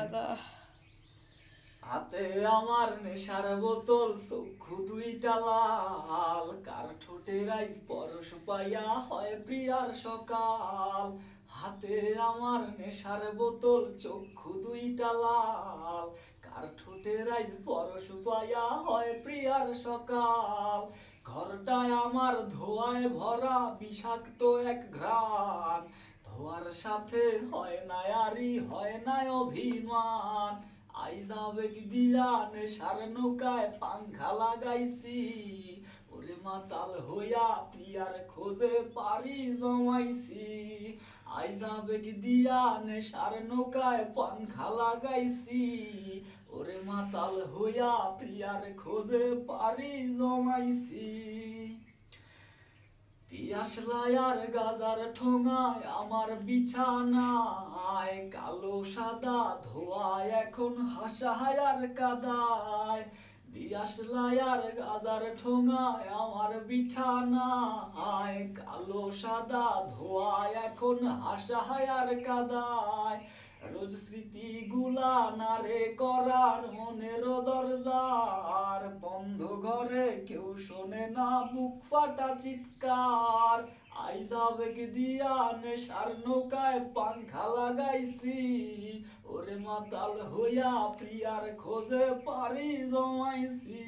লাগা। হাতে আমার নেশার বোতল, চক্ষু দুইটা লাল, কার ঠোঁটের আইস পরশ পাইয়া হয় প্রিয়ার সকাল। হাতে আমার নেশার বোতল, চক্ষু দুইটা লাল, কার ঠোঁটের আইস পরশ পাইয়া হয় প্রিয়ার সকাল। ঘরটায় আমার ধোঁয়ায় ভরা বিষাক্ত এক ঘ্রাণ, ধোয়ার সাথে হয় না আরি হয় না অভিমান। আইজ আবেগ দিয়া নেশার নৌকায় পাংখা লাগাইছি, ওরে মাতাল হইয়া প্রিয়ার খোঁজে পারি জমাইছি। আইজ আবেগ দিয়া নেশার নৌকায় পাংখা লাগাইছি, ওরে মাতাল হইয়া প্রিয়ার খোঁজে পারি জমাইছি। তিয়াসলাই আর গাজার ঠোঙায় আমার বিছানায়, কালো সাদা ধোয়ায় এখন হাসায় আর কাদায়। দিয়াশলাই আর গাজার ঠোঙায় আমার বিছানায়, কালো সাদা ধোয়ায় এখন হাসায় আর কাদায়। রোজ স্মৃতিগুলা নারে করার মনের দরজার, বন্ধ ঘরে কেউ শোনে না বুক ফাটা চিৎকার। আইজ আবেগ দিয়া নেশার নৌকায় পাংখা লাগাইছি, ওরে মাতাল হইয়া প্রিয়ার খোঁজে পারি জমাইছি।